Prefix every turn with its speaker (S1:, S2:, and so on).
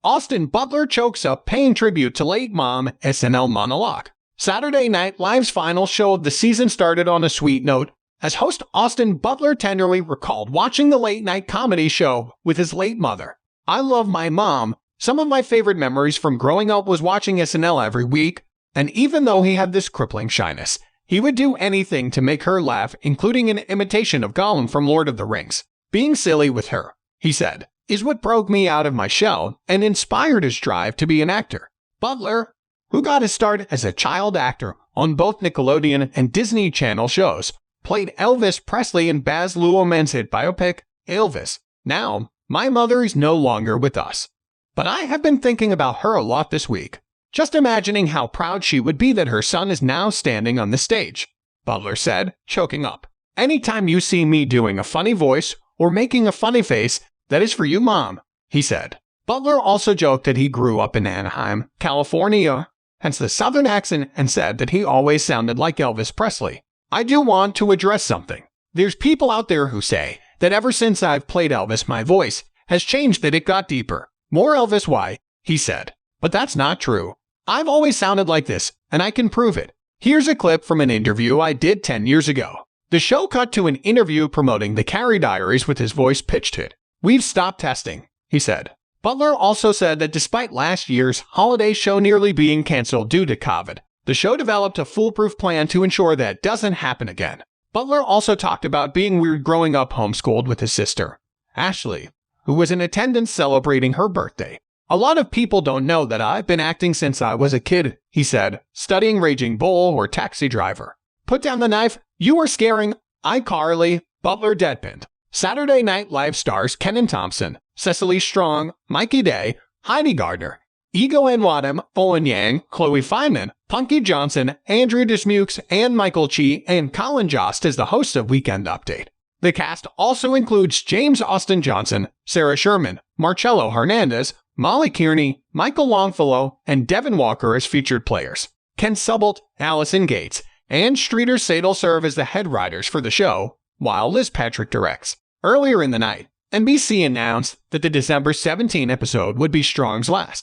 S1: Austin Butler chokes up paying tribute to late mom, SNL Monologue. Saturday Night Live's final show of the season started on a sweet note, as host Austin Butler tenderly recalled watching the late-night comedy show with his late mother. "I love my mom. Some of my favorite memories from growing up was watching SNL every week, and even though he had this crippling shyness, he would do anything to make her laugh, including an imitation of Gollum from Lord of the Rings. Being silly with her," he said, "is what broke me out of my shell and inspired his drive to be an actor." Butler, who got his start as a child actor on both Nickelodeon and Disney Channel shows, played Elvis Presley in Baz Luhrmann's hit biopic, Elvis. "Now, my mother is no longer with us, but I have been thinking about her a lot this week. Just imagining how proud she would be that her son is now standing on the stage," Butler said, choking up. "Anytime you see me doing a funny voice or making a funny face, that is for you, Mom," he said. Butler also joked that he grew up in Anaheim, California, hence the southern accent, and said that he always sounded like Elvis Presley. "I do want to address something. There's people out there who say that ever since I've played Elvis, my voice has changed, that it got deeper. More Elvis, why?" he said. "But that's not true. I've always sounded like this, and I can prove it. Here's a clip from an interview I did 10 years ago." The show cut to an interview promoting the Carrie Diaries with his voice pitched hit. "We've stopped testing," he said. Butler also said that despite last year's holiday show nearly being canceled due to COVID, the show developed a foolproof plan to ensure that doesn't happen again. Butler also talked about being weird growing up homeschooled with his sister, Ashley, who was in attendance celebrating her birthday. "A lot of people don't know that I've been acting since I was a kid," he said, studying Raging Bull or Taxi Driver. "Put down the knife, you are scaring iCarly," Butler deadpanned. Saturday Night Live stars Kenan Thompson, Cecily Strong, Mikey Day, Heidi Gardner, Ego Nwadem, Owen Yang, Chloe Fineman, Punky Johnson, Andrew Dismukes, and Michael Chi, and Colin Jost as the host of Weekend Update. The cast also includes James Austin Johnson, Sarah Sherman, Marcello Hernandez, Molly Kearney, Michael Longfellow, and Devin Walker as featured players. Ken Subbolt, Allison Gates, and Streeter Sadel serve as the head writers for the show, while Liz Patrick directs. Earlier in the night, NBC announced that the December 17 episode would be Strong's last.